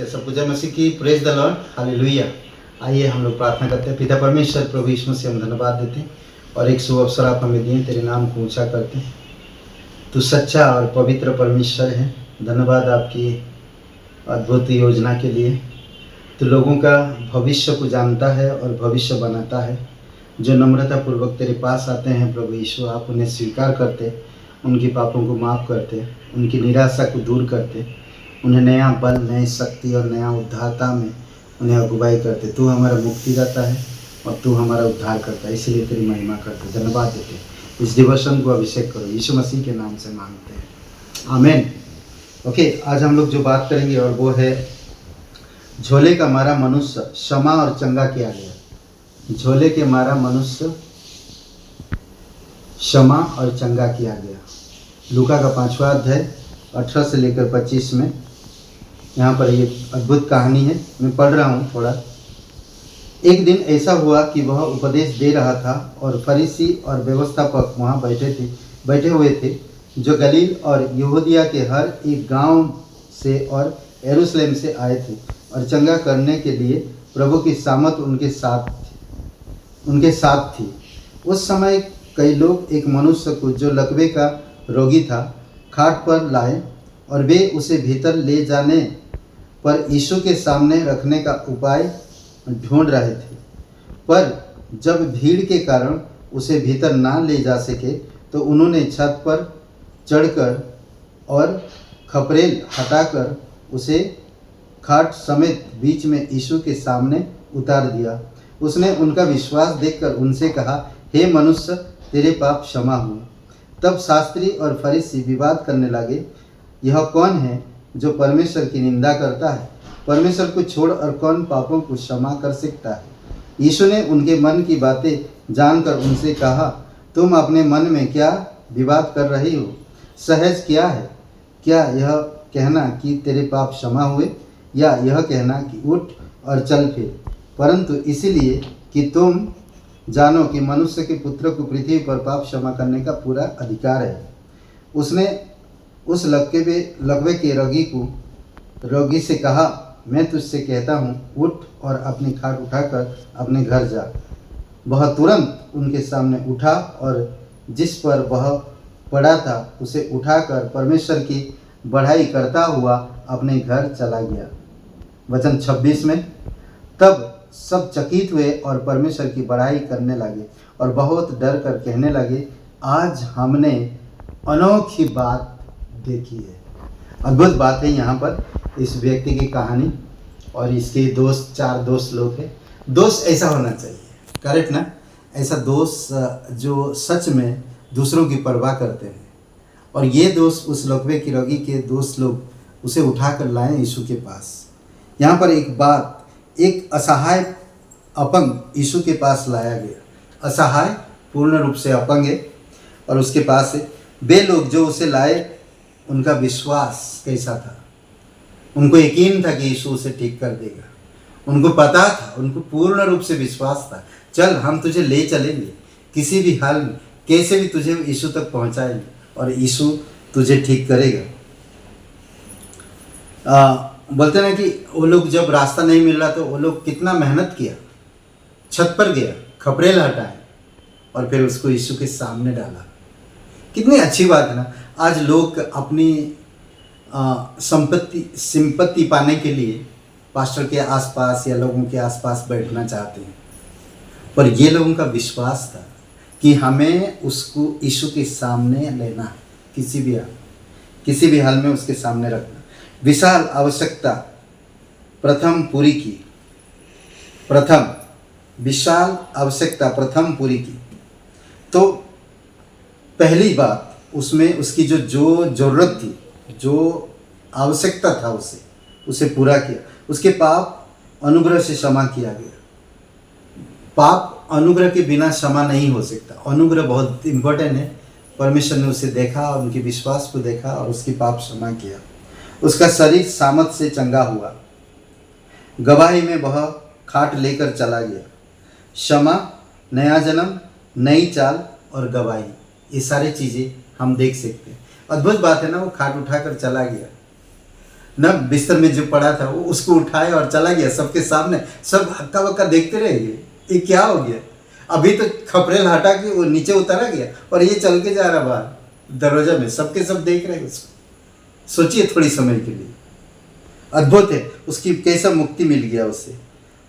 सब पूजा मसीह की। Praise the Lord, hallelujah. आइए हम लोग प्रार्थना करते हैं। पिता परमेश्वर प्रभु यीशु मसीह हम धन्यवाद देते हैं और एक शुभ अवसर आप हमें दिए, तेरे नाम को ऊंचा करते हैं। तू सच्चा और पवित्र परमेश्वर है। धन्यवाद आपकी अद्भुत योजना के लिए। तो लोगों का भविष्य को जानता है और भविष्य बनाता है। जो नम्रतापूर्वक तेरे पास आते हैं प्रभु यीशु, आप उन्हें स्वीकार करते, उनके पापों को माफ़ करते, उनकी निराशा को दूर करते, उन्हें नया बल, नई शक्ति और नया उद्धारता में उन्हें अगुवाई करते। तू हमारा मुक्तिदाता है और तू हमारा उद्धार करता है, इसलिए तेरी महिमा करते, धन्यवाद देते। इस दिवसन को अभिषेक करो, यीशु मसीह के नाम से मांगते हैं, आमीन। ओके, आज हम लोग जो बात करेंगे और वो है झोले का मारा मनुष्य क्षमा और चंगा किया गया। झोले के मारा मनुष्य क्षमा और चंगा किया गया। लूका का 5वां अध्याय 18 से लेकर 25 में यहाँ पर ये अद्भुत कहानी है। मैं पढ़ रहा हूँ थोड़ा। एक दिन ऐसा हुआ कि वह उपदेश दे रहा था और फरीसी और व्यवस्थापक वहाँ बैठे हुए थे, जो गलील और यहूदिया के हर एक गांव से और यरूशलेम से आए थे और चंगा करने के लिए प्रभु की सामर्थ उनके साथ थी। उस समय कई लोग एक मनुष्य को, जो लकवे का रोगी था, खाट पर लाए और वे उसे भीतर ले जाने पर यीशु के सामने रखने का उपाय ढूंढ रहे थे। पर जब भीड़ के कारण उसे भीतर ना ले जा सके तो उन्होंने छत पर चढ़कर और खपरेल हटाकर उसे खाट समेत बीच में यीशु के सामने उतार दिया। उसने उनका विश्वास देखकर उनसे कहा, हे मनुष्य, तेरे पाप क्षमा हुए। तब शास्त्री और फरीसी विवाद करने लगे, यह कौन है जो परमेश्वर की निंदा करता है? परमेश्वर को छोड़ और कौन पापों को क्षमा कर सकता है? यीशु ने उनके मन की बातें जानकर उनसे कहा, तुम अपने मन में क्या विवाद कर रही हो? सहज क्या है, क्या यह कहना कि तेरे पाप क्षमा हुए, या यह कहना कि उठ और चल फिर? परंतु इसलिए कि तुम जानो कि मनुष्य के पुत्र को पृथ्वी पर पाप क्षमा करने का पूरा अधिकार है। उसने उस लकवे के रोगी से कहा, मैं तुझसे कहता हूँ, उठ और अपनी खाट उठाकर अपने घर जा। वह तुरंत उनके सामने उठा और जिस पर वह पड़ा था उसे उठाकर परमेश्वर की बढ़ाई करता हुआ अपने घर चला गया। वचन 26 में, तब सब चकित हुए और परमेश्वर की बढ़ाई करने लगे और बहुत डर कर कहने लगे, आज हमने अनोखी बात देखी है। अद्भुत बात है यहाँ पर इस व्यक्ति की कहानी। और इसके दोस्त, 4 दोस्त लोग हैं। दोस्त ऐसा होना चाहिए, करेक्ट ना? ऐसा दोस्त जो सच में दूसरों की परवाह करते हैं। और ये दोस्त, उस लकवे की रोगी के दोस्त लोग उसे उठा कर लाए यीशु के पास। यहाँ पर एक बात, एक असहाय अपंग यीशु के पास लाया गया। असहाय, पूर्ण रूप से अपंग है और उसके पास है। वे लोग जो उसे लाए, उनका विश्वास कैसा था? उनको यकीन था कि यीशु उसे ठीक कर देगा। उनको पता था, उनको पूर्ण रूप से विश्वास था, चल हम तुझे ले चलेंगे, किसी भी हाल में कैसे भी तुझे यीशु तक पहुंचाएंगे और यीशु तुझे ठीक करेगा। बोलते ना कि वो लोग जब रास्ता नहीं मिल रहा तो वो लोग कितना मेहनत किया, छत पर गया, खपरेल हटाए और फिर उसको यीशु के सामने डाला। कितनी अच्छी बात है ना। आज लोग अपनी सिंपत्ति पाने के लिए पास्टर के आसपास या लोगों के आसपास बैठना चाहते हैं, पर ये लोगों का विश्वास था कि हमें उसको यीशु के सामने लेना है, किसी भी हाल में उसके सामने रखना। विशाल आवश्यकता प्रथम पूरी की। तो पहली बात, उसमें उसकी जो ज़रूरत थी, जो आवश्यकता था, उसे पूरा किया। उसके पाप अनुग्रह से क्षमा किया गया। पाप अनुग्रह के बिना क्षमा नहीं हो सकता। अनुग्रह बहुत इम्पोर्टेंट है। परमेश्वर ने उसे देखा और उनके विश्वास को देखा और उसकी पाप क्षमा किया। उसका शरीर सामर्थ से चंगा हुआ। गवाही में वह खाट लेकर चला गया। क्षमा, नया जन्म, नई चाल और गवाही, ये सारी चीज़ें हम देख सकते हैं। अद्भुत बात है ना, वो खाट उठाकर चला गया। न बिस्तर में जो पड़ा था वो उसको उठाया और चला गया सबके सामने। सब हक्का बक्का देखते रह गए, ये क्या हो गया। अभी तो खपरेल हटा के वो नीचे उतारा गया और ये चल के जा रहा बाहर दरवाजा में, सबके सब देख रहे हैं उसको। सोचिए थोड़ी समय के लिए, अद्भुत है। उसकी कैसा मुक्ति मिल गया,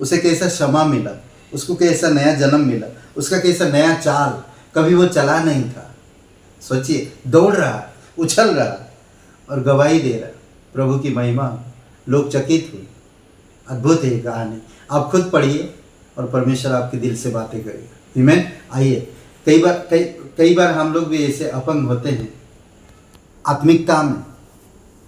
उसे कैसा क्षमा मिला, उसको कैसा नया जन्म मिला, उसका कैसा नया चाल। कभी वो चला नहीं था, सोचिए दौड़ रहा, उछल रहा और गवाही दे रहा, प्रभु की महिमा। लोग चकित हुए। अद्भुत है ये कहानी, आप खुद पढ़िए और परमेश्वर आपके दिल से बातें करेगा। आमीन। आइए, कई बार हम लोग भी ऐसे अपंग होते हैं आत्मिकता में,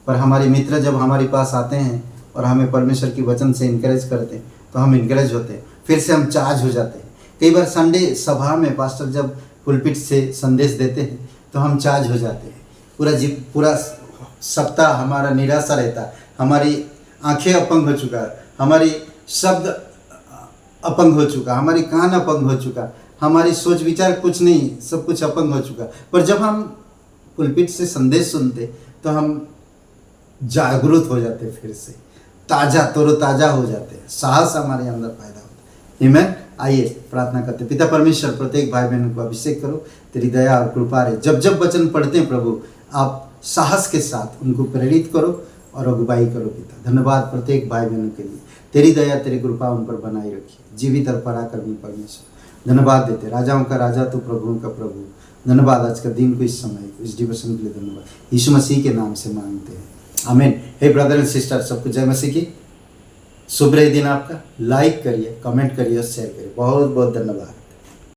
पर हमारे मित्र जब हमारे पास आते हैं और हमें परमेश्वर की वचन से इनकरेज करते हैं तो हम इनकरेज होते हैं, फिर से हम चार्ज हो जाते हैं। कई बार संडे सभा में पास्टर जब पुलपिट से संदेश देते हैं तो हम चार्ज हो जाते हैं। पूरा सप्ताह हमारा निराशा रहता है, हमारी आंखें अपंग हो चुका, हमारी शब्द अपंग हो चुका, हमारी कान अपंग हो चुका, हमारी सोच विचार कुछ नहीं, सब कुछ अपंग हो चुका। पर जब हम पुलपिट से संदेश सुनते तो हम जागरूक हो जाते, फिर से ताज़ा तरोताज़ा हो जाते हैं, साहस हमारे अंदर पैदा होता है। आमीन। आइए प्रार्थना करते। पिता परमेश्वर, प्रत्येक भाई बहन को अभिषेक करो, तेरी दया और कृपा रहे। जब जब वचन पढ़ते हैं प्रभु, आप साहस के साथ उनको प्रेरित करो और अगुवाई करो। पिता धन्यवाद प्रत्येक भाई बहनों के लिए, तेरी दया तेरी कृपा उन पर बनाई रखिए। जीवित और पराक्रमी परमेश्वर धन्यवाद देते, राजाओं का राजा तो प्रभुओं का प्रभु। धन्यवाद आज का दिन को, इस समय को, इस डिवोशन के लिए धन्यवाद। यीशु मसीह के नाम से मांगते हैं, आमीन। हे ब्रदर एंड सिस्टर, सबको जय मसीह की। शुभ रहे दिन आपका। लाइक करिए, कमेंट करिए और शेयर करिए। बहुत बहुत धन्यवाद।